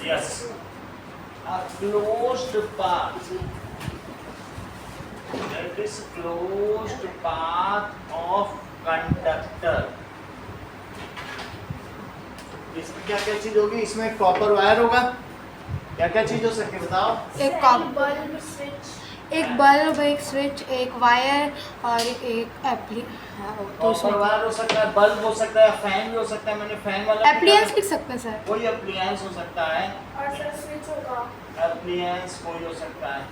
Yes. A closed path. That is closed path of conductor. इसमें क्या क्या चीज होगी? इसमें कॉपर वायर होगा। क्या क्या चीज हो सकती है बताओ? एक बल्ब, स्विच, एक बल्ब, एक स्विच, एक वायर और एक कॉपर वायर हो सकता है, बल्ब हो सकता है, फैन भी हो सकता है। मैंने फैन वाला एप्लियंस लिख सकते हैं सर। कोई एप्लियंस हो सकता है। और सर स्विच होगा एप्लियंस कोई हो सकता है,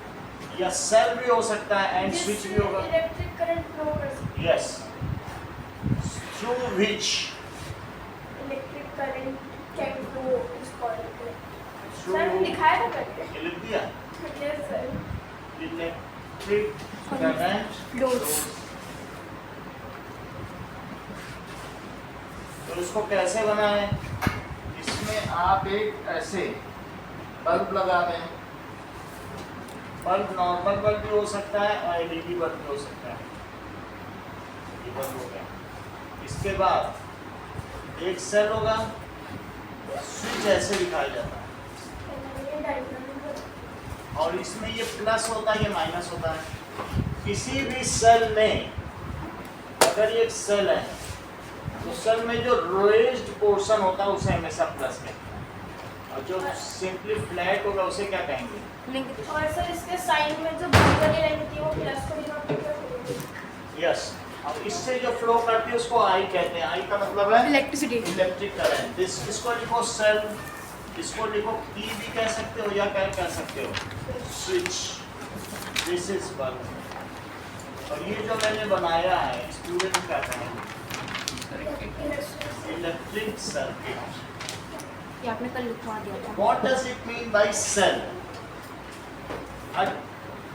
या सेल भी हो सकता है एंड स्विच भी होगा। इलेक्ट्रिक करंट फ्लो कर सकते हैं। Yes, through which electric current can flow इस कॉइल पे। थ्रू सर लिखा है ना करके? ये लिख दिया। Yes sir. Electric current Flows. तो इसको कैसे बनाएं? इसमें आप एक ऐसे बल्ब लगा दें। बल्ब नॉर्मल बल्ब भी हो सकता है और एलईडी बल्ब भी हो सकता है। ये बल्ब हो गया। इसके बाद एक सेल होगा, स्विच ऐसे दिखाया जाता है ये डायग्राम में और इसमें ये प्लस होता है, ये माइनस होता है। किसी भी सेल में अगर ये एक सेल है तो सेल में जो रेज्ड पोर्शन होता है उसे हमेशा प्लस कहते हैं और जो सिंपली फ्लैट होगा उसे क्या कहेंगे? लिंक और सर इसके साइन में जो ब्लू वाली लाइन होती है वो प्लस को डिनोट करती है। यस। अब इससे जो फ्लो करती है उसको आई कहते हैं। आई का मतलब है इलेक्ट्रिसिटी। Electric current. इसको लिखो सेल, इसको लिखो की भी कह सकते हो या क्या कह सकते हो? स्विच। This is bulb. और ये जो मैंने बनाया है इस पूरे को क्या कहेंगे? Electric circuit. ये आपने कल लिखवा दिया था। What does it mean by cell? A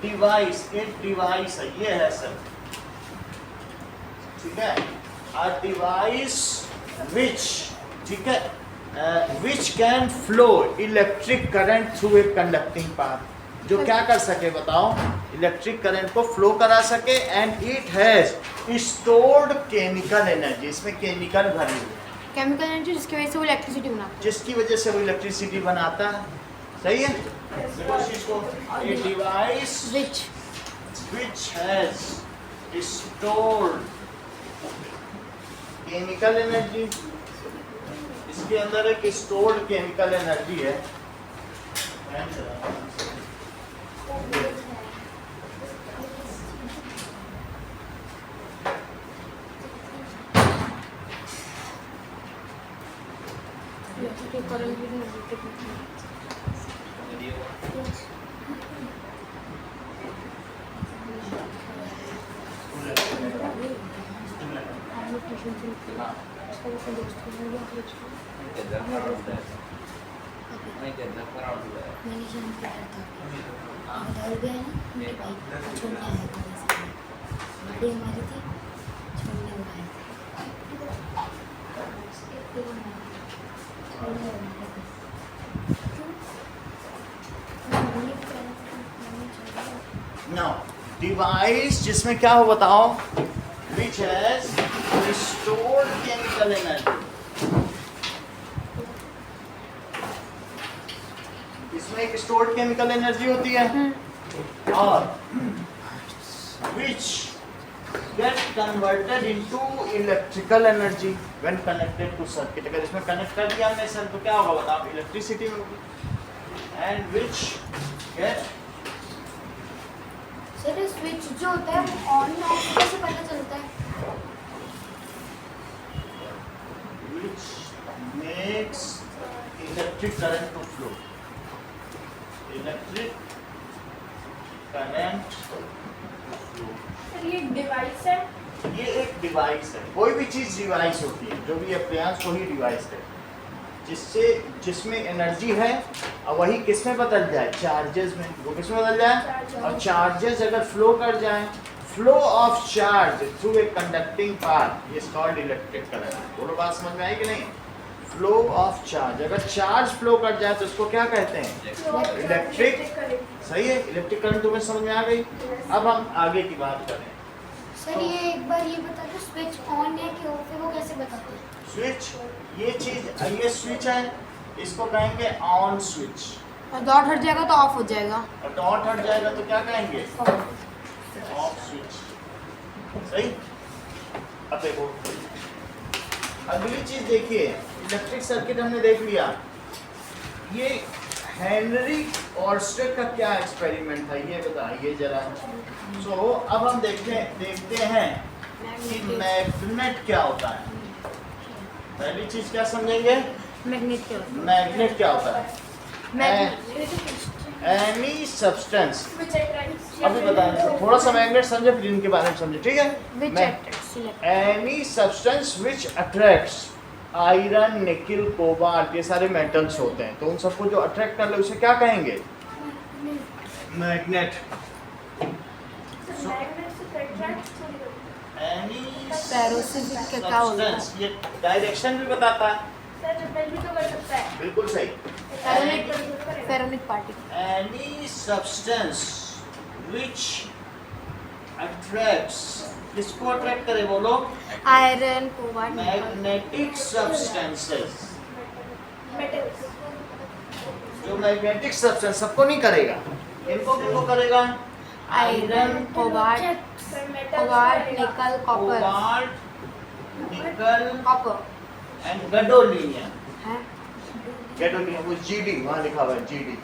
device, एक डिवाइस है, ये है सेल। ठीक है? A device which, ठीक है, which can flow electric current through a conducting path. जो क्या कर सके बताओ? इलेक्ट्रिक करंट को फ्लो करा सके and it has stored chemical energy. इसमें केमिकल भरी हुई है केमिकल एनर्जी जिसकी वजह से वो इलेक्ट्रिसिटी बनाता जिसकी वजह से वो इलेक्ट्रिसिटी बनाता है। सही है? देखो इस चीज को, a device है। which has stored chemical energy, इसके अंदर एक stored chemical energy है। मैंने शाम को पढ़ा था उधर गए ना उनके भाई छोड़ने आया था जैसे गाड़ी हमारी थी छोड़ने वो आए थे। Now, device जिसमें क्या हो बताओ? Which has stored chemical energy. इसमें एक stored chemical energy होती है और which get converted into electrical energy when connected to circuit. अगर इसमें कनेक्ट कर दिया हमने सर तो क्या होगा बताओ? इलेक्ट्रिसिटी होगी। and which get sir switch जो होता है वो ऑन या ऑफ कैसे पता चलता है? which makes electric current to flow. Electric current to flow. Sir ये डिवाइस है। ये एक डिवाइस है। कोई भी चीज डिवाइस होती है, जो भी अप्लायंस को ही डिवाइस है, जिसमें एनर्जी है और वही किस में बदल जाए? चार्जेस में। वो किस में बदल जाए? और चार्जेस अगर फ्लो कर जाए, flow of charge through a conducting path is called electric current. बोलो बात समझ में आई कि नहीं? फ्लो ऑफ चार्ज, अगर चार्ज फ्लो कर जाए तो उसको क्या कहते हैं? इलेक्ट्रिक। सही है? इलेक्ट्रिक करंट तुम्हें समझ में आ गई? अब हम आगे की बात करें। सर ये एक बार ये बता दो स्विच ऑन है कि ऑफ है वो कैसे बताते हैं? स्विच, ये चीज, ये स्विच है इसको कहेंगे ऑन स्विच, और डॉट हट जाएगा तो ऑफ हो जाएगा। और डॉट हट जाएगा तो क्या कहेंगे? Off switch. सही। अब देखो अगली चीज देखिए, इलेक्ट्रिक सर्किट हमने देख लिया। ये हेनरी ऑर्स्टेड का क्या एक्सपेरिमेंट था ये बताइए जरा। सो अब हम देखते हैं कि मैग्नेट क्या होता है। पहली चीज क्या समझेंगे? मैग्नेट क्या होता मैग्नेट क्या होता है? है? Any substance, Which attracts. अभी बताएं थोड़ा सा मैग्नेट समझे फिर इनके बारे में समझे, ठीक है? Which attracts electrons? Any substance which attracts iron, nickel, cobalt, ये सारे मेटल्स होते हैं, तो उन सबको जो अट्रैक्ट कर ले उसे क्या कहेंगे? मैग्नेट। So magnets से attracts थोड़ी होती एनी Ferrocivil का क्या होता है? सब्सटेंस, ये डायरेक्शन भी बताता है। है। सर रिपेल भी तो कर सकता है। बिल्कुल सही। फेरोनिक पर भी तो करेगा। फेरोनिक particle. Any substance which attracts, किसको अट्रैक्ट करे बोलो? Iron, cobalt, magnetic substances. Metals. जो मैग्नेटिक सब्सटेंस सबको नहीं करेगा, इनको किनको करेगा? Iron, cobalt, sir metals cobalt, करेगा। Nickel, copper, cobalt, nickel copper and gadolinium. है। गैडोलिनियम वो जीडी वहाँ लिखा हुआ है, जीडी।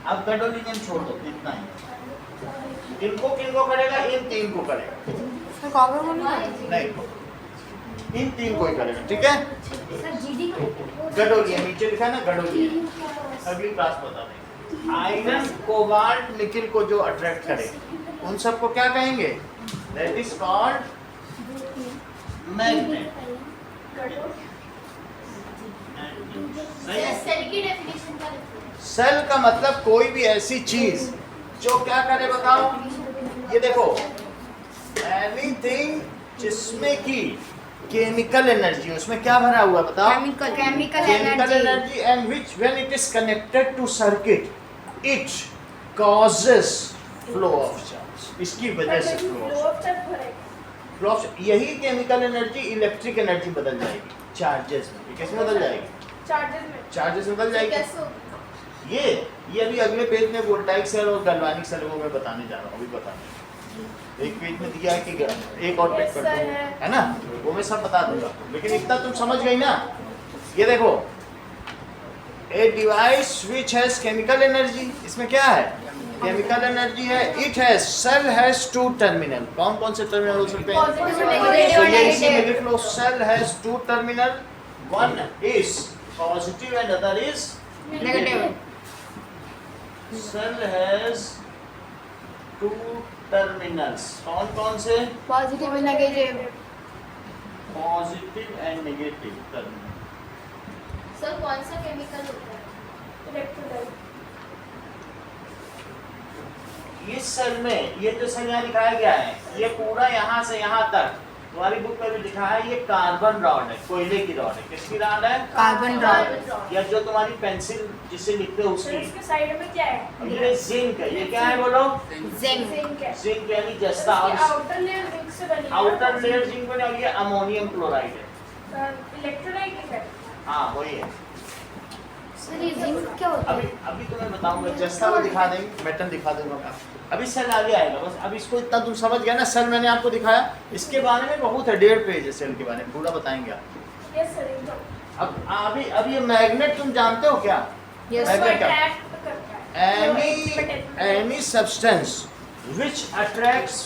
अब गैडोलिनियम छोड़ दो, इतना ही। इनको किनको करेगा? इन तीन को करेगा। सर कॉपर को नहीं नहीं, इन तीन को ही करेगा, ठीक है? सर जीडी गैडोलिनियम नीचे लिखा है ना, गैडोलिनियम। अगली क्लास बता देंगे। आयरन, कोबाल्ट, निकिल को जो अट्रैक्ट करे उन सबको क्या कहेंगे? That is called magnet. सही है? सेल की डेफिनेशन का सेल का मतलब कोई भी ऐसी चीज जो क्या करे बताओ? ये देखो, एनीथिंग जिसमें की केमिकल एनर्जी, उसमें क्या भरा हुआ बताओ? Chemical chemical energy and which when it is connected to circuit it causes flow of charge. इसकी वजह से फ्लो ऑफ, यही केमिकल एनर्जी इलेक्ट्रिक एनर्जी बदल जाएगी चार्जेस में। ये कैसे बदल जाएगी? चार्जेस में बदल जाएगी। ये अभी अगले पेज में वोल्टाइक सेल और गैल्वानिक सेल को मैं बताने जा रहा हूँ, अभी बताने। एक पेज में दिया है कि एक और पेज कर दूँ, है ना? वो मैं सब बता दूंगा, लेकिन इतना तुम समझ गई ना। ये देखो, a device which has chemical energy, इसमें क्या है? केमिकल एनर्जी है। It has, cell has two terminal. कौन कौन से टर्मिनल हो सकते हैं? Positive So ये इसी में लिख लो, cell has two terminal, one is positive and other is negative. Cell has two terminals. कौन कौन से? Positive and negative. Positive and negative terminal. Sir कौन सा केमिकल होता है? इलेक्ट्रोलाइट। इस सेल में ये जो सेल यहाँ दिखाया गया है, ये पूरा यहाँ से यहाँ तक तुम्हारी बुक में भी लिखा है, ये कार्बन रॉड है, कोयले की रॉड है। किसकी रॉड है? Carbon rod. या जो तुम्हारी पेंसिल जिससे लिखते हो सर उसकी। इसके साइड में क्या है? ये जिंक है। ये क्या है बोलो? जिंक। जिंक है। जिंक यानी जस्ता। और आउटर लेयर जिंक से बनी है। आउटर लेयर जिंक में, और ये अमोनियम क्लोराइड है। सर इलेक्ट्रोलाइट है। हाँ वही है। सर ये जिंक क्या होता अभी है? अभी तुम्हें बताऊंगा, जस्ता वो दिखा देंगे, मेटल दिखा दूंगा। अभी सेल आगे आएगा, बस अब इसको इतना तुम समझ गया ना। सेल मैंने आपको दिखाया, इसके बारे में बहुत है, 1.5 पेज है सेल के बारे में, पूरा बताएंगे आप। यस सर एकदम। अब ये मैग्नेट तुम जानते हो क्या? यस इसको Magnet का? अट्रैक्ट करता है। Any substance which attracts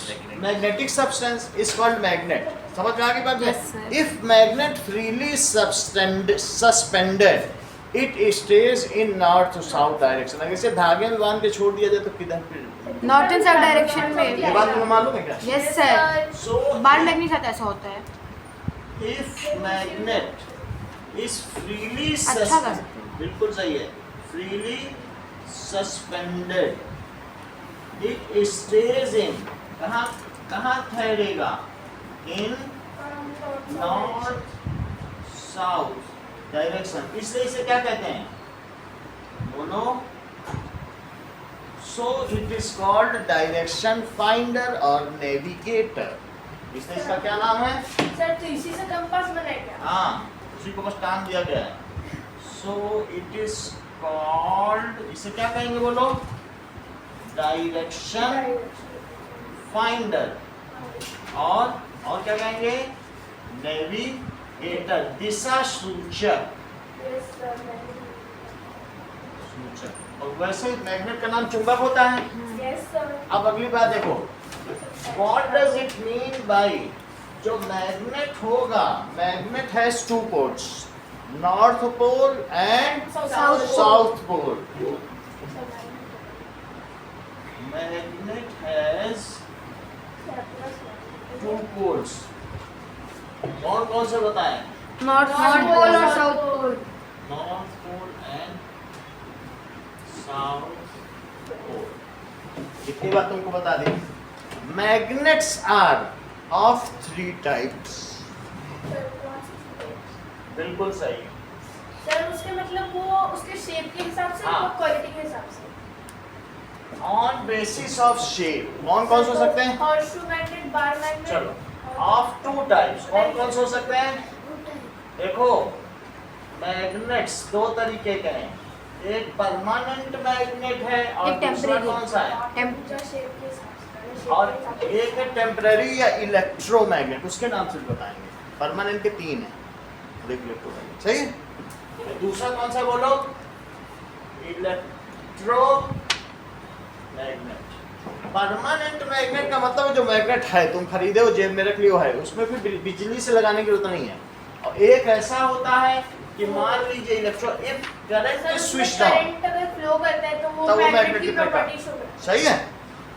magnetic substance is called magnet. समझ में आ गई बात? Yes, sir. If magnet freely suspended, it stays in north to south direction. अगर इसे धागे में बांध के छोड़ दिया जाए तो किधर फिर? नॉर्थ एंड साउथ डायरेक्शन ये में। बात तुम्हें मालूम है क्या? Yes sir. So bar magnet साथ ऐसा होता है। if magnet is freely अच्छा कर सकते हैं। बिल्कुल सही है, freely suspended, it stays in, कहाँ कहाँ ठहरेगा? In north south direction. इसलिए इसे क्या कहते हैं? बोलो। So it is called direction finder और नेविगेटर। इसलिए इसका क्या नाम है? सर तो इसी से कंपास बनाया गया। हाँ, उसी को बस टांग दिया गया है। सो इट इज कॉल्ड, इसे क्या कहेंगे बोलो? Direction finder. और क्या कहेंगे? नेविगेटर, दिशा सूचक। Yes, sir. सूचक। और वैसे मैग्नेट का नाम चुंबक होता है। Yes, sir. अब अगली बात देखो, what does it mean by, जो मैग्नेट होगा, magnet has two poles, north pole and South south pole. Magnet has two poles, कौन कौन से बताएं? नॉर्थ पोल और south pole. North pole and south pole. इतनी बात तुमको बता दी। Magnets are of 3 types. बिल्कुल सही। सर उसके मतलब वो उसके शेप के हिसाब से हाँ। और क्वालिटी के हिसाब से। ऑन बेसिस ऑफ शेप, कौन कौन से हो सकते हैं? Horseshoe magnet, bar magnet. चलो, ऑफ 2 टाइप्स, कौन कौन से हो सकते हैं? देखो, मैग्नेट्स 2 तरीके के हैं, एक परमानेंट मैग्नेट है और एक दूसरा temporary। कौन सा है? जो शेप के हिसाब से। और एक है टेम्पररी या इलेक्ट्रोमैग्नेट, उसके नाम से भी बताएंगे। परमानेंट के 3 हैं और एक इलेक्ट्रोमैग्नेट, सही है? दूसरा कौन सा बोलो? इलेक्ट्रोमैग्नेट। परमानेंट मैग्नेट का मतलब जो मैग्नेट है, तुम खरीदे हो, जेब में रख लियो है, उसमें फिर बिजली से लगाने की जरूरत नहीं है। और एक ऐसा होता है कि मान लीजिए electro, if current is switched on, current अगर फ्लो करता है तो वो तब वो मैग्नेट मैग्नेट की की तरह प्रॉपर्टी शो करता सही है?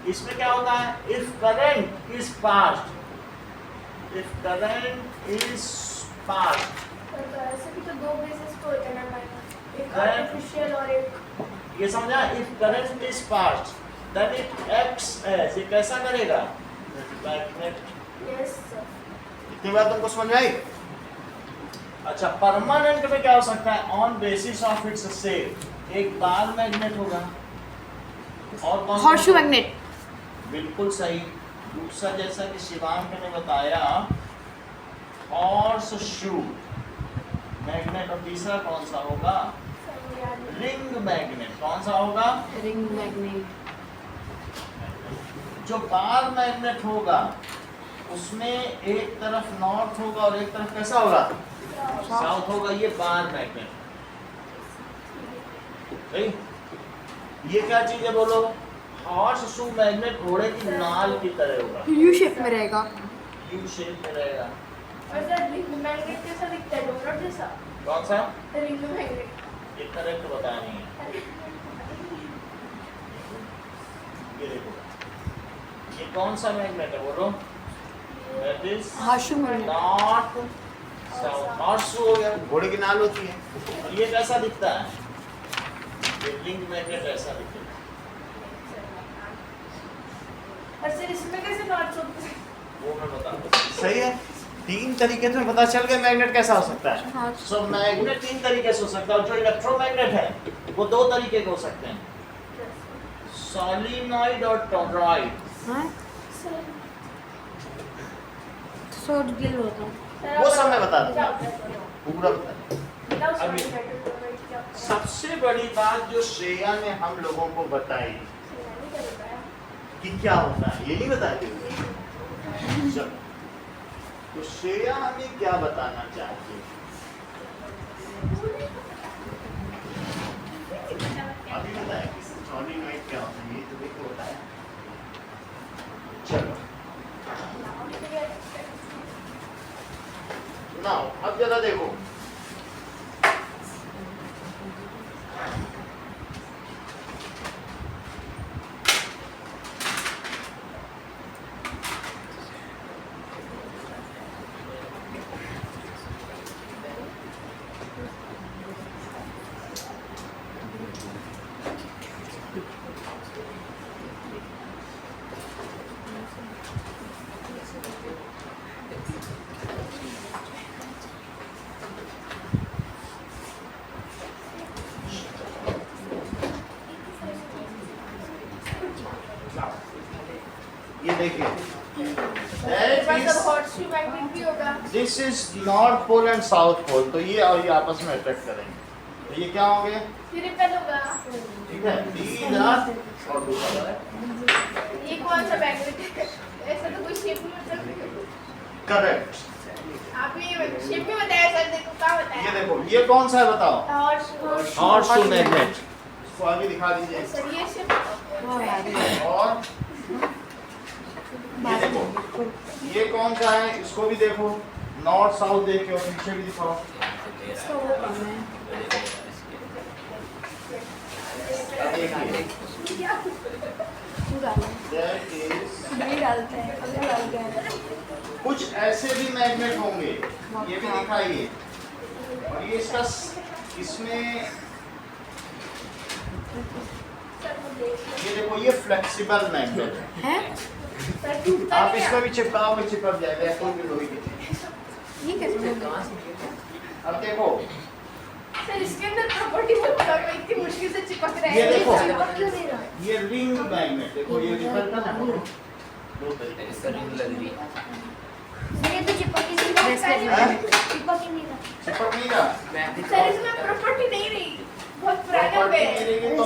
इसमें क्या होता है? If current is passed, if current is passed, है। ऐसे भी तो 2 बेसिस पे होते हैं ना मैग्नेट, एक Current- आर्टिफिशियल और एक। ये समझा? If current is passed then it acts as, ये कैसा करेगा? मैग्नेट। Yes sir. इतनी बात तुमको समझ में आई? अच्छा, परमानेंट में क्या हो सकता है? On basis of its shape, एक बार मैग्नेट होगा। और कौन? Horseshoe magnet. बिल्कुल सही। दूसरा जैसा कि शिवांक ने बताया, हॉर्स शू मैग्नेट। और तीसरा कौन सा होगा? Ring magnet. कौन सा होगा? Ring magnet. जो बार मैग्नेट होगा उसमें एक तरफ नॉर्थ होगा और एक तरफ कैसा होगा? साउथ होगा। ये बार मैग्नेट। सही? ये क्या चीज है बोलो? हॉर्स शू मैग्नेट घोड़े की नाल की तरह होगा, यू शेप में रहेगा। यू शेप में रहेगा। और सर रिंग मैग्नेट कैसा दिखता है? डोनट जैसा। कौन सा? Ring magnet. ये करेक्ट बताया नहीं है। ये देखो, ये कौन सा मैग्नेट है बोलो? That is horseshoe magnet. North south. Horse shoe हो गया, घोड़े की नाल होती है। और ये कैसा दिखता है? ये रिंग मैग्नेट ऐसा दिखता है। और सर इसमें कैसे नॉट होते हैं? वो मैं बताता हूँ। सही है? 3 तरीके से पता चल गया मैग्नेट कैसा हो सकता है। हाँ। सो मैग्नेट 3 तरीके से हो सकता है, और जो इलेक्ट्रोमैग्नेट है वो 2 तरीके के हो सकते हैं, सोलिनॉइड और टोरॉइड। हाँ? सो डिटेल होता है। सर, वो आप सब मैं बता दूंगा। क्या होता है सर? पूरा बता दूं। बताओ सर, अभी- मैग्नेट क्या होता है? सबसे बड़ी बात जो श्रेया ने हम लोगों को बताई मैंने क्या बताया? कि क्या होता है, ये नहीं बताते हुए। चलो, तो श्रेया हमें क्या बताना चाहती है? अभी बताया कि सोलिनॉइड क्या होता है, ये तो देखो बताया। चलो ना, अब जरा देखो, ये देखिए, हॉर्सशू मैग्नेट भी होगा। This is north pole and south pole, तो ये और ये आपस में अट्रैक्ट करेंगे। तो ये क्या हो गया? ये रिपेल होगा। ठीक है, these are और दूसरा है ये कौन सा मैग्नेट है? ऐसा तो कोई शेप में मतलब करेक्ट। आप ये शेप में बताया सर, देखो क्या बताया। ये देखो ये कौन सा है बताओ? और शू मैग्नेट। इसको आगे दिखा दीजिए। सर ये शेप और ये देखो ये कौन सा है, इसको भी देखो, नॉर्थ साउथ देख के और पीछे भी दिखाओ। अब देखिए that is डालते हैं, अगर डाल गया कुछ ऐसे भी मैग्नेट होंगे, ये भी दिखाइए। और ये इसका इसमें ये देखो ये फ्लेक्सिबल मैग्नेट है, आप इसमें भी चिपकाओगे चिपक जाएगा, कोई भी लोहे की चीज। ये कैसे? अब देखो सर इसके अंदर प्रॉपर्टी बताओ, मैं इतनी मुश्किल से चिपक रहा है। ये देखो। चिपक क्यों नहीं रहा? ये रिंग मैग्नेट देखो, ये रिपल का ना दो तरीके इसका रिंग लग रही है। ये तो चिपक ही नहीं रहा। हैं? चिपक ही नहीं रहा। चिपक नहीं रहा। सर इसमें प्रॉपर्टी नहीं रही, बहुत पुराना प्रॉपर्टी पे नहीं रहेगी तो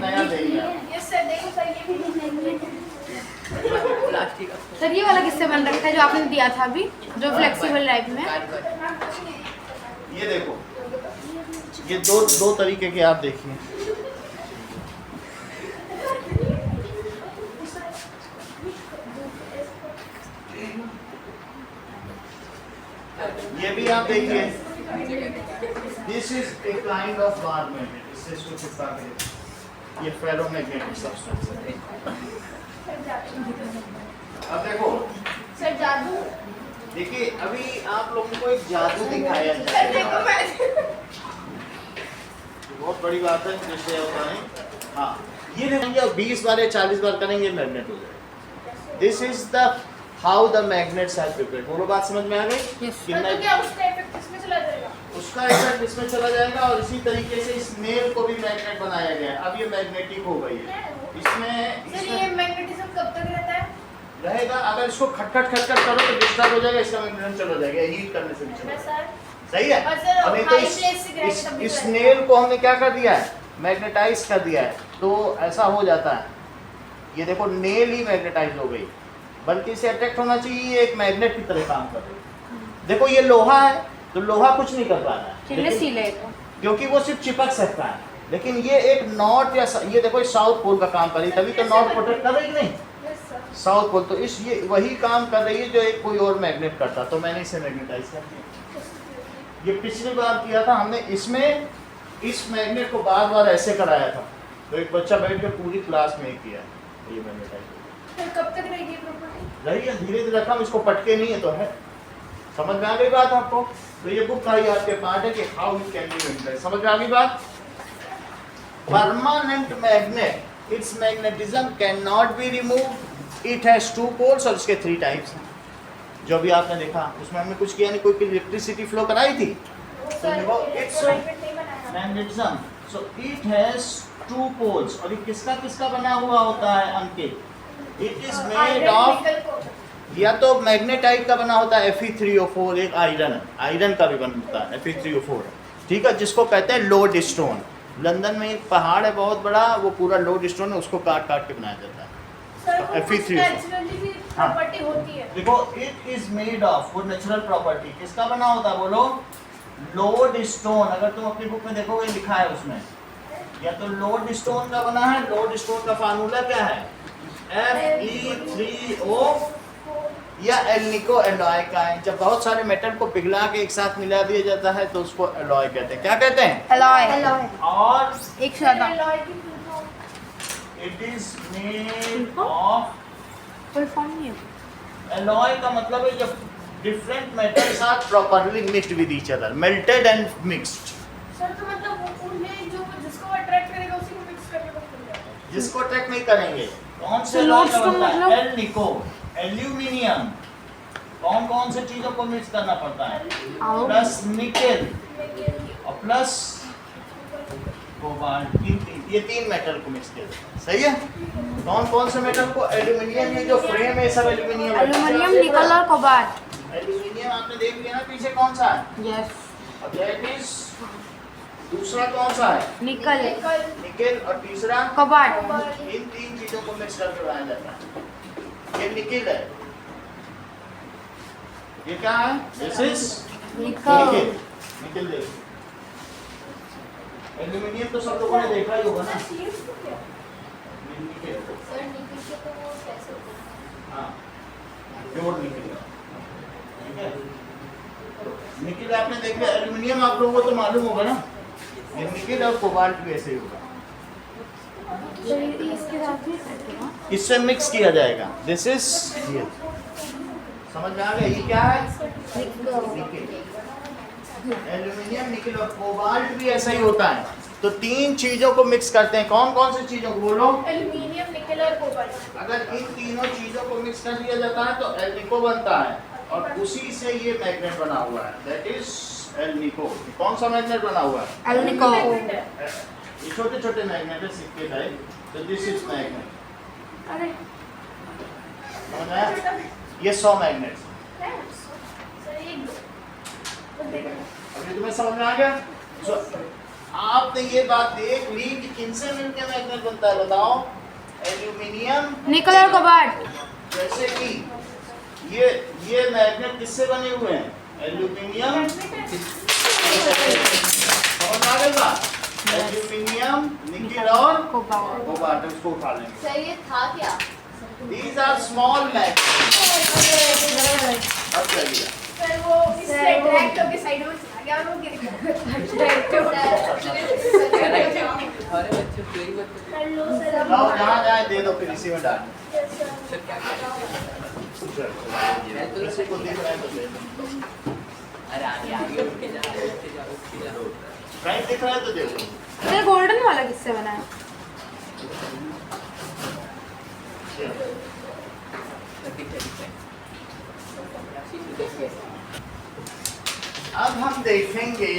नया देगा। यस सर, देखो सर ये भी मैग्नेट है। प्लास्टिक का सर ये वाला किससे बन रखा है जो आपने दिया था अभी, जो फ्लेक्सिबल टाइप में? ये देखो ये दो तरीके के आप देखिए। ये भी आप देखिए, this is a kind of bar magnet, इससे इसको चिपका के, ये फेरोमैग्नेटिक सब्सटेंस है। अब देखो सर जादू। देखिए अभी आप लोगों को एक जादू दिखाया सर देखो जाएगा, मैं बहुत बड़ी बात है, जैसे होता है। हाँ ये देखेंगे 20 बार या 40 बार करेंगे मैग्नेट हो जाएगा। This is the how the magnets are prepared. बोलो बात समझ में आ गई? Yes. कि तो क्या उसका इफेक्ट इसमें चला जाएगा? उसका इफेक्ट इसमें चला जाएगा और इसी तरीके से इस नेल को भी मैग्नेट बनाया गया है। अब ये मैग्नेटिक हो गई है। सर ये इसमें मैग्नेटिज्म कब तक रहता है? रहेगा, अगर इसको खटखट करो तो डिस्टर्ब हो जाएगा, इसका मैग्नेटिज्म चला जाएगा, हीट करने से भी चला मैं जाएगा। सर सही है? और सर अभी तो हाई प्लेस से गिराएंगे तब भी इस चलेगा। नेल को हमने क्या कर दिया है, मैग्नेटाइज कर दिया है, तो ऐसा हो जाता है। ये देखो नेल ही मैग्नेटाइज हो गई, बल्कि इसे अट्रैक्ट होना चाहिए, ये एक मैग्नेट की तरह काम कर रही है। देखो ये लोहा है तो लोहा कुछ नहीं कर पा रहा है, स्टेनलेस स्टील है तो। क्योंकि वो सिर्फ चिपक सकता है, लेकिन ये एक नॉर्थ या ये देखो इस साउथ पोल का काम कर रही है, तभी तो नॉर्थ प्रोटेक्ट कर रही है कि नहीं, Yes, sir. South pole. तो इस ये वही काम कर रही है जो एक कोई और मैग्नेट करता, तो मैंने इसे मैग्नेटाइज कर दिया। ये पिछली बार किया था हमने, इसमें इस मैग्नेट को बार बार ऐसे कराया था, तो एक बच्चा बैठ के पूरी क्लास में किया ये मैग्नेटाइज सर कब तक रहेगी प्रॉपर्टी? रही है, धीरे धीरे रखा, इसको पटके नहीं है तो है। समझ में आ गई बात आपको? तो ये बुक का ही आपके पार्ट है कि how it can be magnetise. समझ में आ गई बात? Permanent magnet, its magnetism can not be remove, it has 2 poles और इसके 3 टाइप्स हैं। जो भी आपने देखा उसमें हमने कुछ किया नहीं, कोई इलेक्ट्रिसिटी फ्लो कराई थी। सर देखो, it's a- इलेक्ट्रोलाइट नहीं बनाया। Magnetism, so it has 2 poles. और ये किसका किसका बना हुआ होता है Ankit? It is made of, nickel को या तो मैग्नेटाइट का बना होता है Fe3O4, एक आयरन का भी बनता है Fe3O4, ठीक है, जिसको कहते हैं लोड स्टोन। लंदन में एक पहाड़ है बहुत बड़ा, वो पूरा लोड स्टोन है, उसको काट काट के बनाया जाता है। सर वो कुछ Fe3O4 नेचुरली भी हाँ। प्रॉपर्टी होती है। देखो इट इज मेड ऑफ, वो नेचुरल प्रॉपर्टी किसका बना होता है बोलो? Load stone. अगर तुम अपनी बुक में देखोगे लिखा है उसमें, या तो लोड स्टोन का बना है। लोड स्टोन का फार्मूला क्या है? Fe3O, या एल्निको एलॉय का है। जब बहुत सारे मेटल को पिघला के एक साथ मिला दिया जाता है तो उसको एलॉय कहते हैं। क्या कहते हैं? एलॉय। और एक ज्यादा एलॉय की full form। It is made of, full form नहीं है। एलॉय का मतलब है जब different metals are properly mixed with each other, melted and mixed. Sir तो मतलब वो उन्हें जो जिसको अट्रैक्ट करेगा उसी को मिक्स करके बस बन जाता है। जिसको अट्रैक्ट नहीं करेंगे, कौन से तो एलॉय का lodestone बनता है? मतलब? Alnico, aluminium. कौन कौन से चीजों को मिक्स करना पड़ता है? आओ। प्लस निकेल और प्लस कोबाल्ट, ये 3 मेटल को मिक्स किया जाता है। सही है? कौन कौन से मेटल को? एल्यूमिनियम, ये जो फ्रेम है सब एल्यूमिनियम। एल्यूमिनियम, निकल और कोबाल्ट। एल्यूमिनियम आपने देख लिया ना पीछे कौन सा है? यस। अब दैट इज दूसरा कौन सा है? निकल निकेल। और तीसरा कोबाल्ट इन तीन चीजों को मिक्स करके बनाया जाता है। ये निकेल है। ये क्या है? दिस इज निकल निकेल। देखो एल्यूमिनियम तो सब लोगों ने देखा ही होगा ना। निकेल। सर निकल के तो वो कैसे होता है? हाँ प्योर निकेल। ठीक है। निकेल आपने देख लिया। एल्यूमिनियम आप लोगों को तो मालूम होगा ना। ये निकेल और कोबाल्ट भी ऐसे ही होगा। इसके साथ में इससे मिक्स किया जाएगा। दिस इज ये समझ में आ गया? ये क्या है? निकेल। एल्यूमिनियम, निकेल और कोबाल्ट भी ऐसा ही होता है। तो तीन चीजों को मिक्स करते हैं। कौन कौन सी चीजों को बोलो? एल्यूमिनियम, निकेल और कोबाल्ट। अगर इन तीनों चीजों को मिक्स कर दिया जाता है तो एल्निको बनता है और उसी से ये मैग्नेट बना हुआ है। That is alnico. कौन सा मैग्नेट बना हुआ है? एल्निको। ये छोटे छोटे मैग्नेट है सिक्के टाइप। तो दिस इज मैग्नेट। अरे समझ आया? ये 100 मैग्नेट्स। सर एक दो अभी तुम्हें समझ में आ गया? So, आपने ये बात देख ली कि किनसे मिलकर मैग्नेट बनता है बताओ? एल्यूमिनियम, निकल और कोबाल्ट। जैसे कि ये मैग्नेट किससे बने हुए हैं? एल्यूमिनियम। समझ आ गई बात? एल्यूमिनियम, निकेल और कोबाल्ट। कोबाल्ट। इसको उठा लेंगे। सर ये था क्या? These are small magnets। अब क्या लिया? सर वो इससे अट्रैक्ट होके साइड में चला गया और वो गिर गया। हमारे बच्चे प्ले करते कर लो सर अब। लाओ जहाँ जाए दे दो फिर इसी में डाल। Yes, sir. हैं क्या किसी को दिख रहा है तो दे दो। अरे आगे आगे उठ के जा उठ के जा उठ के जा कहीं दिख रहा है तो दे दो। ये गोल्डन वाला किससे बना है? अब हम देखेंगे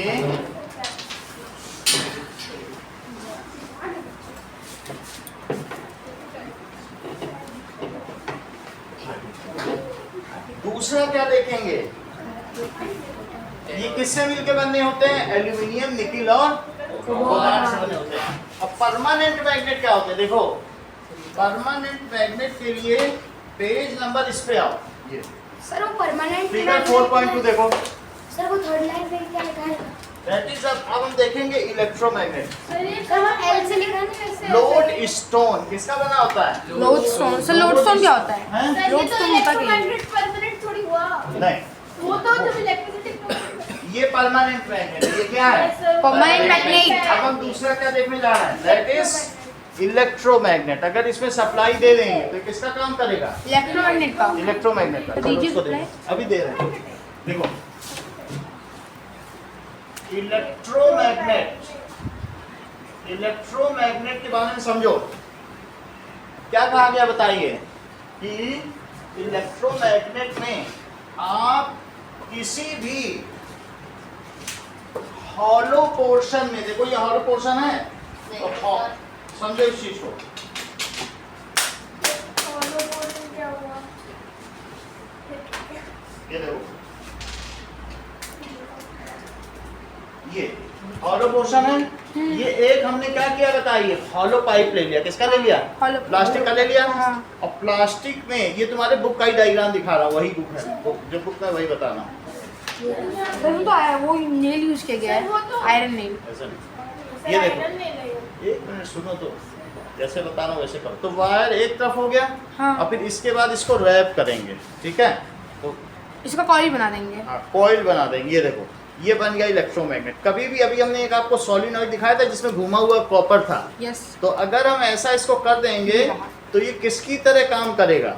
दूसरा क्या देखेंगे? ये किससे मिलके बने होते हैं? एल्यूमिनियम, निकेल और कोबाल्ट से बने होते हैं। अब परमानेंट मैग्नेट क्या होते हैं? देखो परमानेंट मैग्नेट के लिए पेज नंबर इस पे आओ। ये सर वो परमानेंट फिगर 4.2 देखो। सर वो थर्ड लाइन पे क्या लिखा है? दैट इज अब हम देखेंगे इलेक्ट्रोमैग्नेट। सर ये सर वो एल से लिखा नहीं वैसे? लोड स्टोन किसका बना होता है? लोडस्टोन। सर लोडस्टोन क्या होता है? हैं? सर ये तो लोडस्टोन होता क्या है? इलेक्ट्रोमैग्नेट परमानेंट थोड़ी हुआ। नहीं, वो तो जब इलेक्ट्रिसिटी ये परमानेंट मैग्नेट। ये क्या है? Permanent magnet। अब हम दूसरा क्या देखने जा रहे हैं? That is electromagnet. अगर इसमें सप्लाई दे देंगे तो किसका काम करेगा? इलेक्ट्रोमैग्नेट का। इलेक्ट्रोमैग्नेट का। चलो दीजिए उसको दे supply। अभी दे रहे हैं। देखो इलेक्ट्रोमैग्नेट, इलेक्ट्रोमैग्नेट के बारे में समझो। क्या कहा गया बताइए? कि इलेक्ट्रोमैग्नेट में आप किसी भी हॉलो पोर्शन में, देखो ये हॉलो पोर्शन है तो समझो इस चीज को। क्या हुआ? ये देखो ये हॉलो पोर्शन है। ये एक हमने क्या किया बताइए? हॉलो पाइप ले लिया। किसका ले लिया? Hollow। प्लास्टिक का ले लिया। हाँ। और प्लास्टिक में ये तुम्हारे बुक का ही डायग्राम दिखा रहा हूँ, वही बुक है। जो बुक में वही बताना। सर वो तो आया, वो नेल यूज किया गया सर, वो है, तो- आयरन नेल। ऐसा नहीं। सर ये देखो। आयरन ले लो। एक मिनट सुनो तो, जैसे बता रहा हूँ वैसे करो। तो वायर एक तरफ हो गया हाँ। और फिर इसके बाद इसको रैप करेंगे। ठीक है? तो इसका कॉइल बना देंगे। कॉइल बना देंगे। ये देखो ये बन गया इलेक्ट्रोमैग्नेट। कभी भी अभी हमने एक आपको सोलिनॉइड दिखाया था जिसमें घुमा हुआ कॉपर था। यस। तो अगर हम ऐसा इसको कर देंगे तो ये किसकी तरह काम करेगा?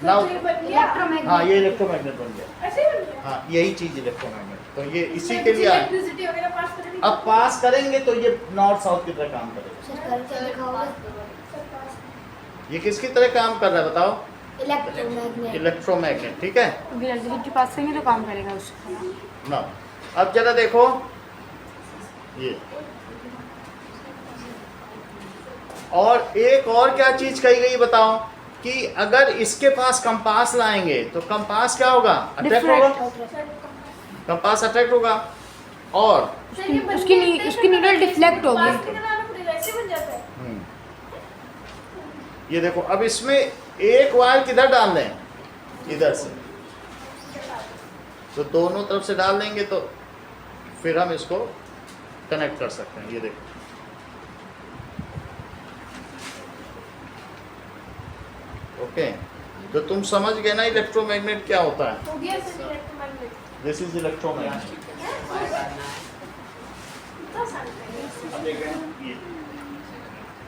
नाउ तो ये बन गया। हाँ ये इलेक्ट्रोमैग्नेट बन गया। ऐसे ही बन गया। हाँ यही चीज इलेक्ट्रोमैग्नेट। तो ये इसी के लिए आया। इलेक्ट्रिसिटी वगैरह पास करेंगे। अब पास करेंगे तो ये नॉर्थ साउथ की तरह काम करेगा। सर कर क्या लिखा होगा? ये किसकी तरह काम कर रहा है बताओ? इलेक्ट्रोमैग्नेट। इलेक्ट्रोमैग्नेट। ठीक है इलेक्ट्रिसिटी पास करेंगे तो काम करेगा उसका। ना। अब जरा देखो ये और एक और क्या चीज कही गई बताओ? कि अगर इसके पास कंपास लाएंगे तो कंपास क्या होगा? अट्रैक्ट होगा। कंपास अट्रैक्ट होगा। उसकी नीडल डिफ्लेक्ट होगी। पास के बनाना पड़ेगा, ऐसे बन जाता है। ये देखो, अब इसमें एक वायर किधर डाल दें, इधर से, तो दोनों तरफ से डाल देंगे तो फिर हम इसको कनेक्ट कर सकते हैं। ये देखो, ओके, तो तुम समझ गए ना इलेक्ट्रोमैग्नेट क्या होता है। हो गया sir electromagnet. This is electromagnet. कितना साल का है? अब देख रहे हैं ये,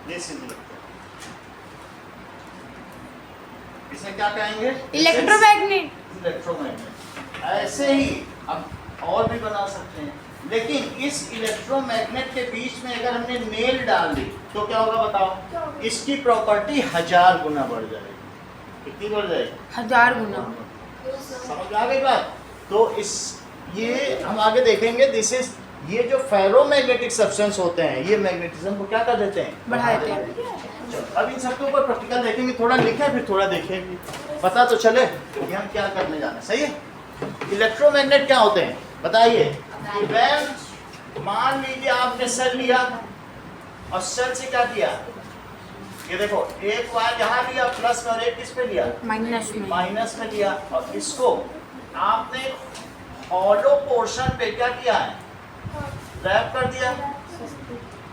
दिस इज इसे क्या कहेंगे, इलेक्ट्रोमैग्नेट। इलेक्ट्रोमैग्नेट। ऐसे ही अब और भी बना सकते हैं, लेकिन इस इलेक्ट्रोमैग्नेट के बीच में अगर हमने नेल डाल दी तो क्या होगा बताओ, इसकी प्रॉपर्टी 1000 गुना बढ़ जाएगी। कितनी बढ़ जाएगी, 1000 गुना। समझ आ गई बात। तो इस ये हम आगे देखेंगे, दिस इज, ये जो फेरोमैग्नेटिक सब्सटेंस होते हैं ये मैग्नेटिज्म को क्या कर देते हैं, बढ़ा देते हैं। चलो, अब इन सबके ऊपर प्रैक्टिकल देखेंगे, थोड़ा लिखें फिर थोड़ा देखेंगे, पता तो चले कि हम क्या करने जा रहे हैं। सही है। इलेक्ट्रोमैग्नेट क्या होते हैं बताइए। मान लीजिए आपने सेल लिया और सेल से क्या किया, ये देखो, एक वायर यहाँ लिया प्लस में और एक किस पे लिया, माइनस में। माइनस में लिया, और इसको आपने हॉलो पोर्शन पे क्या किया है, रैप कर दिया।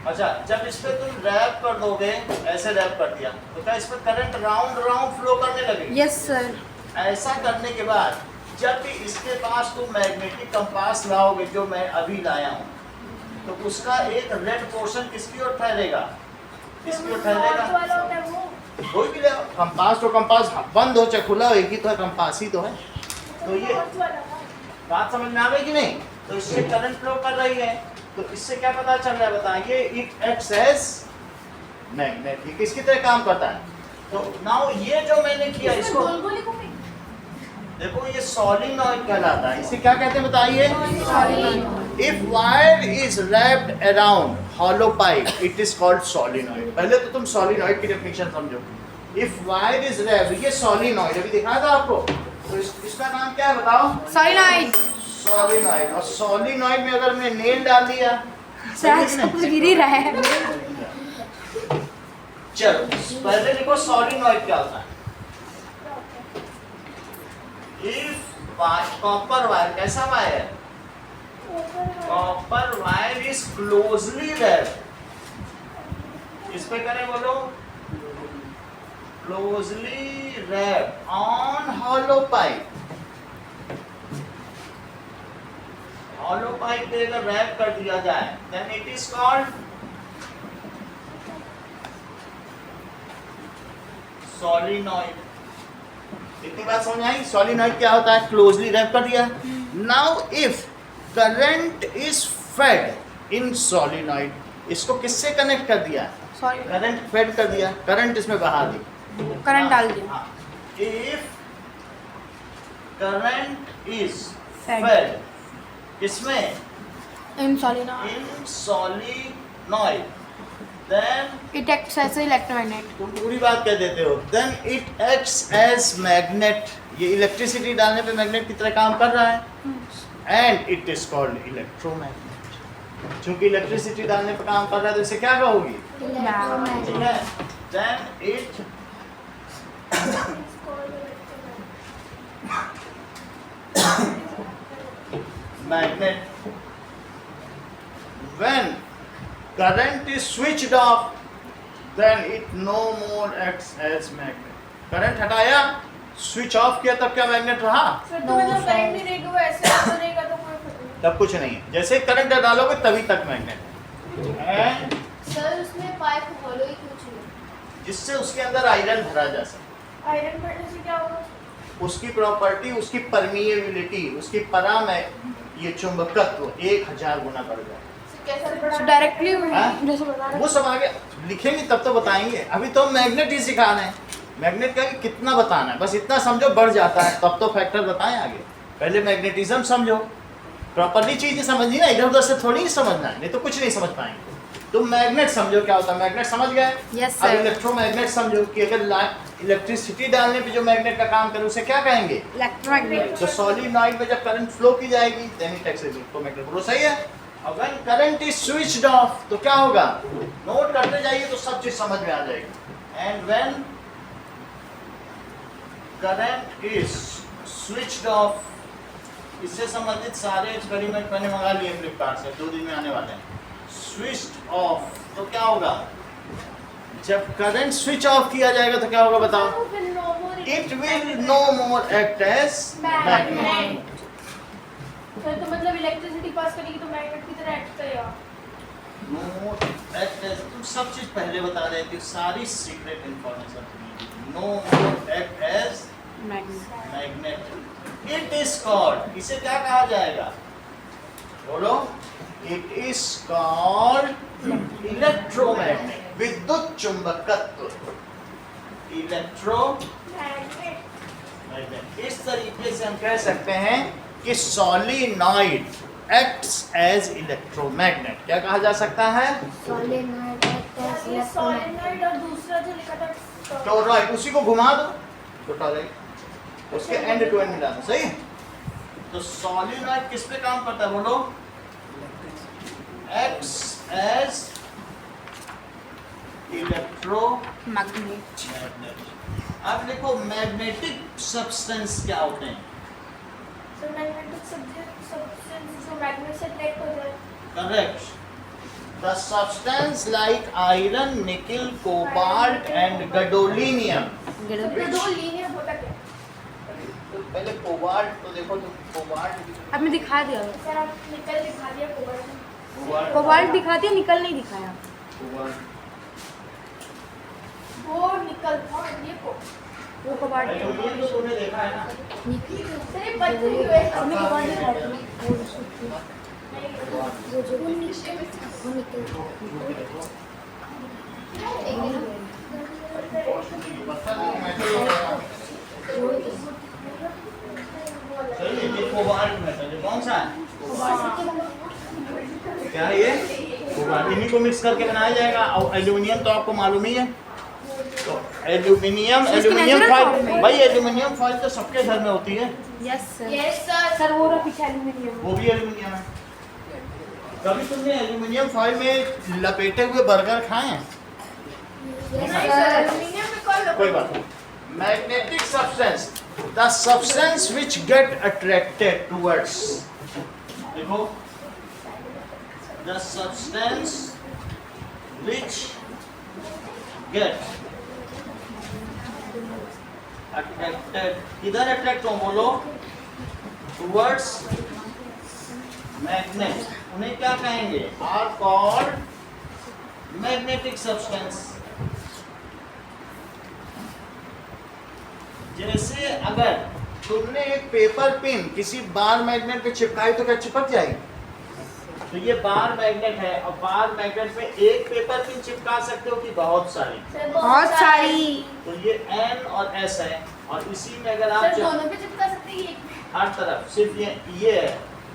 अच्छा, जब इस पे तुम रैप कर दोगे, ऐसे रैप कर दिया, तो क्या इस पे करंट राउंड राउंड फ्लो करने लगेगी। Yes sir. ऐसा करने के बाद जब भी इसके पास तुम मैग्नेटिक कंपास लाओगे, जो मैं अभी लाया हूँ, तो उसका एक रेड पोर्शन किसकी ओर ठहरेगा, किसकी ओर ठहरेगा, वाला होता है वो। कोई भी ले, कंपास तो कंपास बंद हो चाहे खुला हो, एक ही तो है, कंपास ही तो है। तो ये नॉर्थ वाला था। बात समझ में आ गई कि नहीं। तो इससे करंट फ्लो कर रही है, तो इससे क्या पता चल रहा है बताइए, इट एक्ट्स एज मैग्नेट। ये किसकी तरह काम करता है। तो नाउ ये जो मैंने किया, इसमें इसको गोल गोल ही घूमेगी। देखो, ये सोलिनॉइड कहलाता है। इसे क्या कहते हैं बताइए, if wire is wrapped around hollow pipe, it is called solenoid। पहले तो तुम solenoid की डेफिनेशन समझो। if wire is wrapped, ये solenoid अभी दिखाया था आपको, तो इसका नाम क्या है बताओ, सॉलिनॉइड। solenoid। और solenoid में अगर मैं नेल डाल दिया, सर सब कुछ गिर ही रहा है। चलो पहले देखो solenoid क्या होता है। if कॉपर वायर, कैसा वायर है, copper wire is closely wrapped, इस पे करें बोलो, closely wrapped on hollow pipe. Hollow pipe पे अगर रैप कर दिया जाए, then it is called solenoid. इतनी बात समझ आई। सोलिनॉइड क्या होता है, क्लोजली रैप कर दिया। Now if current is fed in solenoid, इसको किससे कनेक्ट कर दिया, सॉरी, करंट फेड कर दिया, करंट इसमें बहा दी, करंट डाल दिया। If current is Fed. Fed, इसमें in solenoid, in solenoid, then it acts as electromagnet. तुम पूरी बात कह देते हो, then it acts as magnet. ये इलेक्ट्रिसिटी डालने पे मैग्नेट की तरह काम कर रहा है, and it is called electromagnet. क्योंकि इलेक्ट्रिसिटी डालने पे काम कर रहा है, तो इसे क्या कहोगी, ठीक है। Then it magnet, when current is switched off, then it no more acts as magnet। Current हटाया, स्विच ऑफ किया, तब क्या मैग्नेट रहा, फिर तो मतलब करंट नहीं रहेगा, वो ऐसे ऐसे रहेगा तो कोई फर्क नहीं। तब कुछ नहीं है। जैसे करंट डालोगे तभी तक मैग्नेट है, सर उसमें पाइप हॉलो ही क्यों चाहिए? जिससे उसके अंदर आयरन भरा जा सके। आयरन भरने से क्या होगा? उसकी प्रॉपर्टी, उसकी परमिएबिलिटी, उसकी परा में ये चुंबकत्व 1000 गुना बढ़ जाए। कैसे बढ़ा? डायरेक्टली हाँ? जैसे बता रहे वो सब आगे लिखेंगे तब तो बताएंगे। अभी तो मैग्नेट ही सिखाना है। मैग्नेट का कितना बताना है, बस इतना समझो, बढ़ जाता है तब तो फैक्टर बताएं आगे। पहले मैग्नेटिज्म समझो, प्रॉपर्ली चीजें समझनी ना, इधर उधर से थोड़ी ही समझना है, नहीं तो कुछ नहीं समझ पाएंगे। तुम मैग्नेट समझो क्या होता है, मैग्नेट समझ गए। Yes, अब sir. इलेक्ट्रोमैग्नेट समझो कि अगर इलेक्ट्रिसिटी डालने पे जो मैग्नेट का काम करे उसे क्या कहेंगे, इलेक्ट्रोमैग्नेट। तो सोलिनॉइड में जब करंट फ्लो की जाएगी, then it acts as electromagnet. बोलो सही है। When current is switched off तो क्या होगा, नोट करते जाइए तो सब चीज समझ में आ जाएगी। And when current is switched of, इससे संबंधित सारे एक्सपेरिमेंट मैंने मंगा लिए फ्लिपकार्ट से, 2 दिन में आने वाले हैं। स्विच्ड ऑफ तो क्या होगा, जब करंट स्विच ऑफ किया जाएगा तो क्या होगा बताओ, it will no more act as magnet. Sir तो मतलब इलेक्ट्रिसिटी पास करेगी तो मैग्नेट की तरह एक्ट करेगा। नो एक्ट एज, तुम सब चीज पहले बता रहे थे, सारी secret information. No more act as magnet. It is called, इसे क्या कहा जाएगा बोलो, इट इज कॉल्ड इलेक्ट्रोमैग्नेट, विद्युत चुंबकत्व, इलेक्ट्रोमैग्नेट। इस तरीके से हम कह सकते हैं कि सोलिनॉइड एक्ट्स एज इलेक्ट्रोमैग्नेट। क्या कहा जा सकता है, सोलेनॉइड ये सोलेनॉइड और दूसरा जो लिखा था टोरॉइड, उसी को घुमा दो तो टोरॉइड, उसके एंड टू एंड मिला दो, सही। तो सोलिनॉइड किस पे काम करता है बोलो, एक्ट्स एज इलेक्ट्रोमैग्नेट। अब देखो मैग्नेटिक सब्सटेंस क्या होते हैं, सर मैग्नेटिक सब्सटेंस जो मैग्नेट से अट्रैक्ट हो जाए। Correct. The substance like iron, निकल, कोबाल्ट एंड गैडोलीनियम। तो दो लीनियर होता क्या? तो पहले कोबाल्ट तो देखो, तुम कोबाल्ट आपने दिखा दिया, सर आप निकल दिखा दिया कोबाल्ट। कोबाल्ट दिखा दिया, निकल नहीं दिखाया। कोबाल्ट वो निकल था ये को वो कोबाल्ट एल्यूमिनियम तो तुमने देखा है ना, सर ये पतली हुए हमने कोबाल्ट दिखा दिया। वो जो वो निकल ये कोबाल्ट मेटल है, कौन सा है? क्या है ये? कोबाल्ट। इन्हीं को मिक्स करके बनाया जाएगा। और एल्यूमिनियम तो आपको मालूम ही है, तो एल्यूमिनियम natural form फॉइल, में। भाई एल्यूमिनियम फॉइल तो सबके घर में होती है, yes sir. Yes sir. Sir वो रहा पीछे एल्यूमिनियम। वो भी एल्यूमिनियम है। कभी तुमने एल्यूमिनियम फॉइल में लपेटे हुए बर्गर खाए हैं? नहीं सर एल्युमिनियम में कौन कोई बात नहीं। Magnetic substance, the substance which get attracted towards, देखो, the substance which get attracted, किधर अट्रैक्ट हो बोलो, टुवर्ड्स मैग्नेट, उन्हें क्या कहेंगे, आर कॉल्ड मैग्नेटिक सब्सटेंस। जैसे अगर तुमने एक पेपर पिन किसी बार मैग्नेट पे चिपकाई तो क्या चिपक जाएगी? तो ये बार मैग्नेट है, और बार मैग्नेट पे एक पेपर पिन चिपका सकते हो कि बहुत सारी? बहुत सारी। तो ये N और S है, और इसी में अगर आप सर दोनों पे चिपका सकते हैं एक हर तरफ, सिर्फ ये है,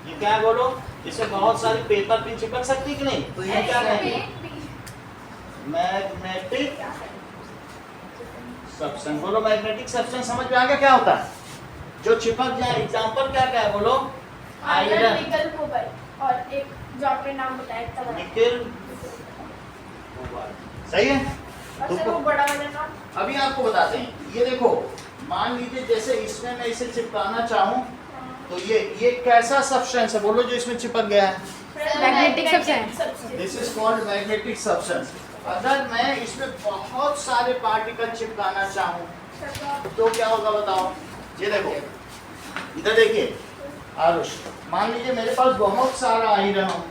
ये क्या है बोलो, इसमें बहुत सारी पेपर पिन चिपक सकती है कि नहीं? तो ये क्या है, मैग्नेटिक सब्सटेंस। बोलो मैग्नेटिक सब्सटेंस समझ में आ गया क्या होता है, जो चिपक जाए। एग्जांपल क्या क्या है बोलो, आयरन आयरन, निकल कोबाल्ट, और एक जो आपने नाम बताया था निकल, सही है। और सर वो बड़ा वाला नाम अभी आपको बताते हैं, ये देखो, मान लीजिए जैसे इसमें मैं इसे चिपकाना चाहूँ तो ये कैसा सब्सटेंस है बोलो जो इसमें चिपक गया है? Magnetic substance। This is called magnetic substance. अगर मैं इसमें बहुत सारे पार्टिकल चिपकाना चाहूँ तो क्या होगा बताओ? ये देखो, इधर देखिए आरुष, मान लीजिए मेरे पास बहुत सारा आयरन हो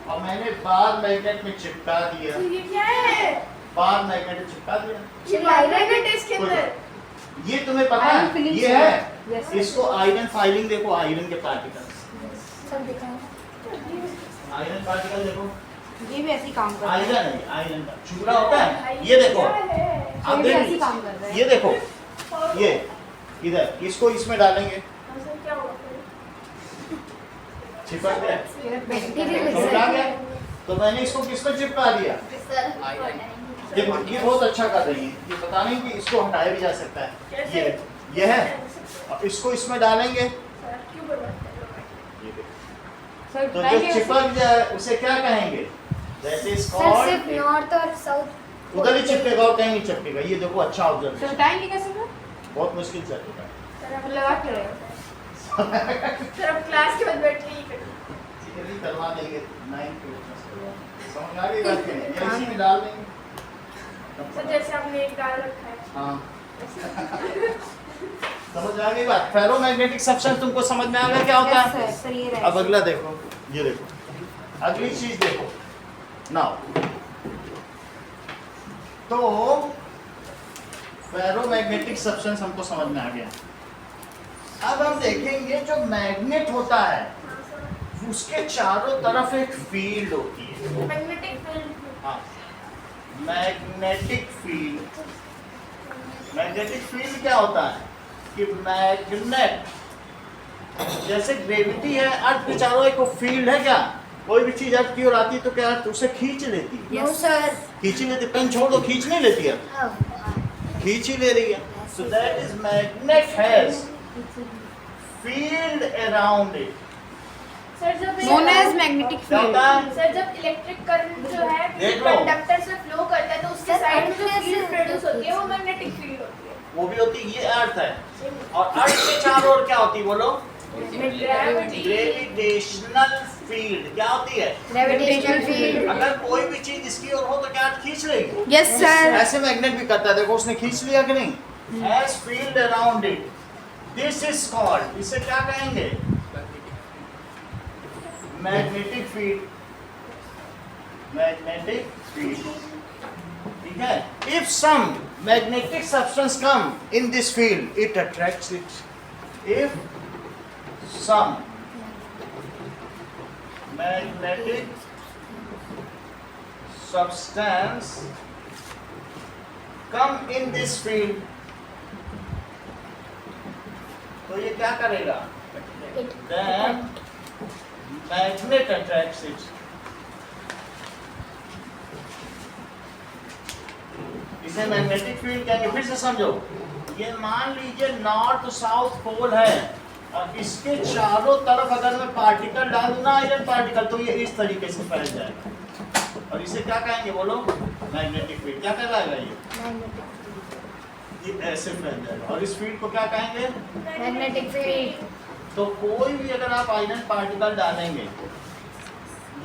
और मैंने बार मैग्नेट में चिपका दिया, ये क्या है? बार मैग्नेट में चिपका दिया, ये मैग्नेट है इसके अंदर। ये तुम्हें पता Iron है filling ये से। है, Yes। इसको आयरन फाइलिंग देखो, आयरन के पार्टिकल्स, सब दिखाओ। आयरन पार्टिकल देखो, ये भी ऐसे ही काम कर रहा है। आयरन है, आयरन का चूड़ा होता है, ये देखो आप ये भी ऐसे ही देख, काम कर रहा है। ये देखो, ये इधर, इसको इसमें डालेंगे, क्या होगा फिर? चिपक गया, बैक्टीरिया चिपका गया, तो मैंने इसको किस पर चिपका दिया? देखो ये बहुत अच्छा कर रही है, ये बता रही कि इसको हटाया भी जा सकता है, ये है, और इसको इसमें डालेंगे, सर क्यों बर्बाद कर रहे हो? ये देखो, सर तो जो चिपक जाए उसे क्या कहेंगे? दैट इज सर सिर्फ कॉल्ड, नॉर्थ और साउथ उधर ही चिपकेगा और कहीं नहीं चिपकेगा। ये देखो अच्छा सर ऑब्जर्वेशन, बताएंगे कैसे सर? बहुत मुश्किल से होता है। सर अब लगा के रहे सर अब क्लास के बाद बैठ के ही करेंगे। सीधे करवा देंगे 9 के समझ आ गई बात? नहीं ये इसी में डाल देंगे। सर जैसे आपने एक डाल रखा है। हाँ समझ आ गई बात? फेरोमैग्नेटिक सब्सटेंस तुमको समझ में आ गया क्या होता है? सर ये अब अगला देखो, ये देखो अगली चीज देखो नाउ। तो फेरोमैग्नेटिक सब्सटेंस हमको समझ में आ गया। अब हम देखेंगे जो मैग्नेट होता है हाँ सर। उसके चारों तरफ एक फील्ड होती है। Magnetic field. हाँ, मैग्नेटिक फील्ड। मैग्नेटिक फील्ड क्या होता है कि मैग्नेट जैसे ग्रेविटी है, अर्थ के चारों एक फील्ड है। क्या कोई भी चीज अर्थ की ओर आती है तो क्या अर्थ उसे खींच लेती है? नो सर खींच ही लेती, पेन छोड़ दो, खींच नहीं लेती है, खींच ही ले रही है। So that is magnet has field around it. Sir जब नोन एज मैग्नेटिक क्या फील्ड। होता है? सर जब इलेक्ट्रिक करंट जो है देख लो। कंडक्टर से फ्लो करता है तो उसके सर, साइड में जो अर्थ फील्ड में प्रोड्यूस होती है वो मैग्नेटिक फील्ड होती है। वो भी होती है, ये अर्थ है। और अर्थ के चारों ओर क्या होती है बोलो? Gravitational field. क्या होती है? Gravitational field. अगर कोई भी चीज इसकी ओर हो तो क्या अर्थ खींच लेगी? Yes sir. ऐसे मैग्नेट भी करता है, देखो उसने खींच लिया कि नहीं? Has field around it. This is called, इसे क्या कहेंगे? Magnetic field. मैग्नेटिक फील्ड, ठीक है। If some magnetic substance come in this field it attracts it. If some magnetic substance come in this field, तो ये क्या करेगा? Then magnet attracts it. इसे मैग्नेटिक फील्ड कहेंगे। फिर से समझो, ये मान लीजिए नॉर्थ साउथ पोल है और इसके चारों तरफ अगर मैं पार्टिकल डाल दूं ना, आयरन पार्टिकल, तो ये इस तरीके से फैल जाएगा और इसे क्या कहेंगे बोलो? Magnetic field. क्या कहलाएगा ये ऐसे फैल जाएगा। और इस फील्ड को क्या कहेंगे? Magnetic field. तो कोई भी अगर आप आयरन पार्टिकल डालेंगे,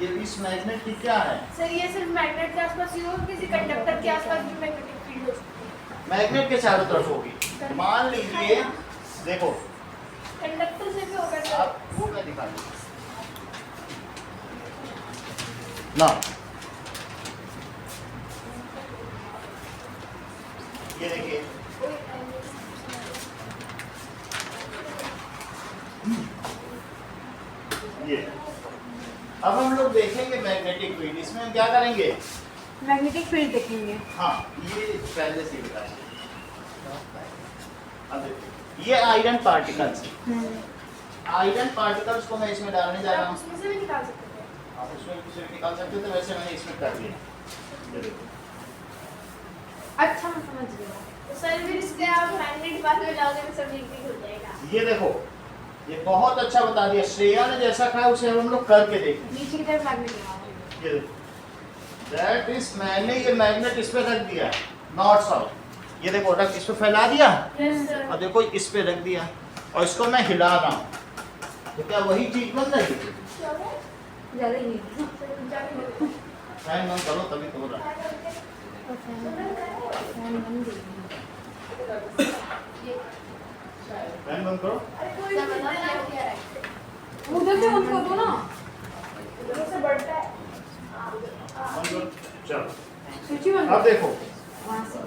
ये इस मैग्नेट की क्या है? सर ये सिर्फ मैग्नेट के आसपास ही होगा, किसी कंडक्टर के आसपास भी मैग्नेटिक फील्ड हो सकती है। मैग्नेट के चारों तरफ होगी। मान लीजिए देखो, कंडक्टर से भी होगा सर। आप वो मैं दिखा दूँ ना, ये देखिए ये। अब हम लोग देखेंगे मैग्नेटिक फील्ड। इसमें हम क्या करेंगे? मैग्नेटिक फील्ड देखेंगे। हाँ, ये पहले से बताएंगे। अब देखिए, ये आयरन पार्टिकल्स। आयरन पार्टिकल्स को मैं इसमें डालने जा रहा आप हूँ। उसमें से भी निकाल सकते हैं। आप उसमें किसी भी निकाल सकते थे, वैसे मैंने इसमें कर दिया। ये देखो, अच्छा मैं समझ गया। तो सर फिर इसके आप मैग्नेट बाद में डालोगे तो सब लिंक हो जाएगा। ये देखो, ये बहुत अच्छा बता दिया। श्रेया ने जैसा कहा उसे हम लोग करके देखें। नीचे की तरफ मैग्नेट लगा। ये देखो, दैट इज, मैंने ये मैग्नेट इस पे रख दिया नॉर्थ साउथ। ये देखो, रख इस पे फैला दिया यस सर। और देखो इस पे रख दिया और इसको मैं हिला रहा हूँ, तो क्या वही चीज बन रही है? क्या हो गया? ज़्यादा ही नहीं। सर जाके फैन बंद करो तभी तो हो रहा है। फैन बंद करो। अरे कोई नहीं बता क्या कह रहा है। उधर से बंद कर दो ना। उधर से बढ़ता है। बंद करो। चलो, स्विच ही बंद अब देखो वहाँ से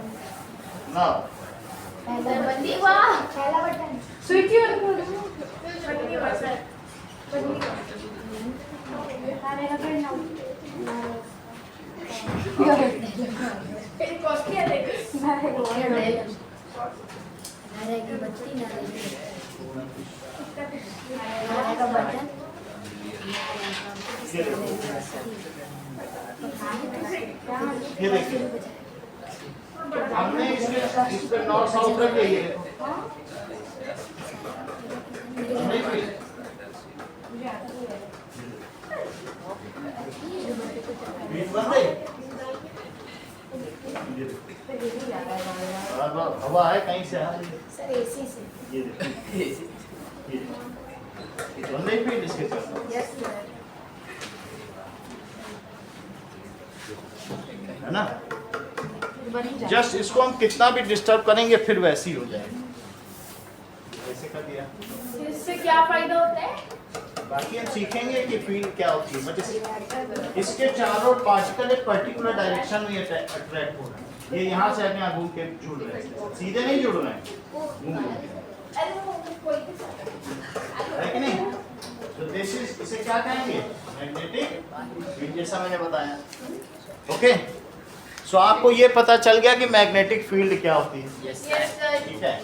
ना, सर बंदी वाह पहला बटन। स्विच ही बंद कर दो। बंदी वाह सर। खाने का फिर ना फिर कॉस्ट क्या देगा? नारे की बत्ती नारे का बटन ये देखिए, हमने इस पे नॉर्थ साउथ रख दिया। ये देखो, नहीं, फ्रीज बंद है। ये देखो। हवा है कहीं से आ रही है। सर एसी से। ये देखो। ये देखो। बंद है फ्रीज इसके साथ। Yes sir. है ना? जस्ट इसको हम कितना भी डिस्टर्ब करेंगे फिर वैसी हो जाएगी। ऐसे कर दिया। इससे क्या फायदा होता है? बाकी हम सीखेंगे कि फील्ड क्या होती है, बट इसके चारों पार्टिकल एक पर्टिकुलर डायरेक्शन में अट्रैक्ट हो रहे हैं। ये यहाँ से अपने घूम के जुड़ रहे हैं, सीधे नहीं जुड़ रहे हैं, अरे वो कोई भी है कि नहीं? तो दिस इज, इसे क्या कहेंगे? मैग्नेटिक फील्ड, जैसा मैंने बताया। ओके, सो आपको ये पता चल गया कि मैग्नेटिक फील्ड क्या होती है। Yes yes sir. सर। ठीक है,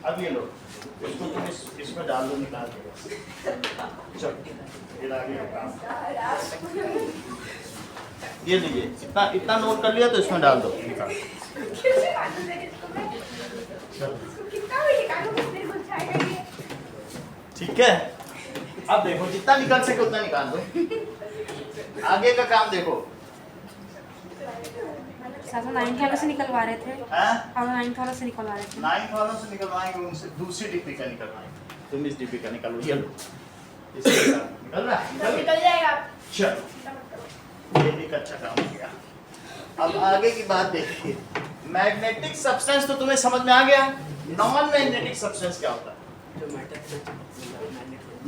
अब ये लो, इसको तुम इसमें डाल दो, निकाल के। चलो, ये आ गया काम। ये लीजिए, इतना नोट कर लिया तो इसमें डाल दो, निकाल। कैसे काटूं सर इसको मैं? चलो, इसको कितना भी निकालूं कितने कुछ जाएगा ये? ठीक है, अब देखो जितना निकल सके उतना निकाल दो। आगे का काम देखो। साहब 9th वालों से निकलवा रहे थे। हैं? हम 9th वालों से निकलवा रहे थे। 9 वालों से निकलवाएंगे, उनसे दूसरी डिब्बी का निकलवाएंगे। तुम इस डिब्बी का निकालो, ये लो। इससे निकल रहा है? सर निकल जाएगा। चलो, ये एक अच्छा काम हो गया। अब आगे की बात देखिए। मैग्नेटिक सब्सटेंस तो तुम्हें समझ में आ गया। नॉन मैग्नेटिक सब्सटेंस क्या होता है? जो मैटर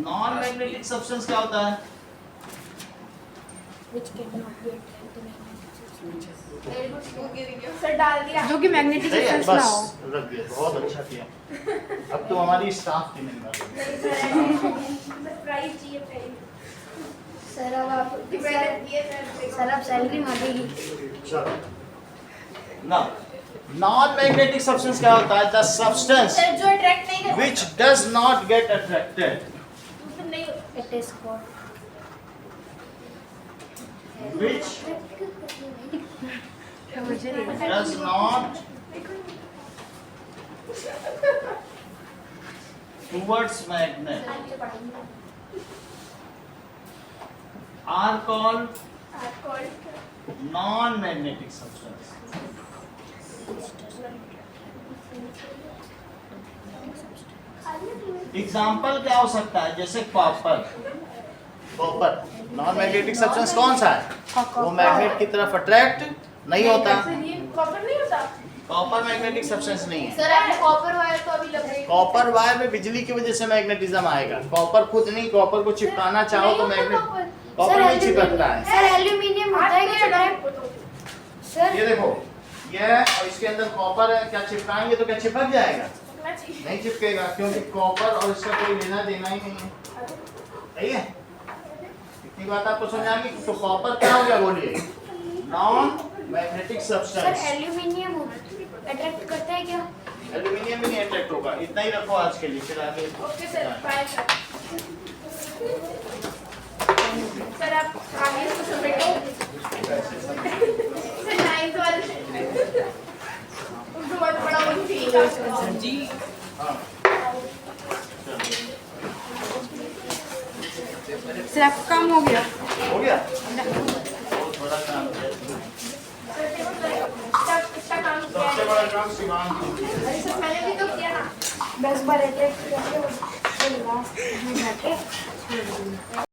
नॉन मैग्नेटिक सब्सटेंस क्या होता है? which cannot be attracted to magnetic sir डाल दिया। जो कि मैग्नेटिक सही है, सब्सटेंस ना हो। बस रख दिया, बहुत अच्छा किया। अब तो हमारी स्टाफ की मेंबर प्राइस चाहिए प्राइस। सर अब आप डिपेंडेंट ये सर। सर आप सैलरी मांगेगी। चलो ना, नॉन मैग्नेटिक सब्सटेंस क्या होता है? द सब्सटेंस सर जो अट्रैक्ट नहीं करता। which does not get attracted, दूसरा नहीं होता। It is called which मुझे नहीं does not towards magnet are called non-magnetic substance. Example क्या हो सकता है? जैसे copper. Copper non magnetic substance कौन सा है? वो मैग्नेट की तरफ अट्रैक्ट नहीं होता। सर ये कॉपर नहीं होता। कॉपर मैग्नेटिक सब्सटेंस नहीं है। सर आपने कॉपर वायर तो अभी लग रही है। कॉपर वायर में बिजली की वजह से मैग्नेटिज्म आएगा। कॉपर खुद नहीं, कॉपर को चिपकाना चाहो तो मैग्नेट कॉपर नहीं चिपकता है। सर एल्यूमिनियम होता है क्या क्या? सर ये देखो, ये और इसके अंदर कॉपर है, क्या चिपकाएंगे तो क्या चिपक जाएगा? नहीं चिपकेगा, क्योंकि कॉपर और इसका कोई लेना देना ही नहीं है। सही है, इतनी बात आपको समझाएंगे। तो कॉपर क्या हो गया बोलिए? Non magnetic sir substance. Aluminium attract करता है क्या? एल्यूमिनियम भी नहीं अट्रैक्ट होगा। इतना ही रखो आज के लिए, फिर आगे। Okay sir bye sir. Sir आप आगे इसको समेटो। सर 9th वाले बहुत बड़ा वो ठीक है। सर जी हाँ, सर आपका काम हो गया। हो गया। बहुत बड़ा काम है। सर देखो सर कितना काम किया सबसे है। बड़ा काम शिवांग ने किया। अरे सर मैंने भी तो किया ना। 10 बार अटैक करके लास्ट में जाके छोड़ दूंगा।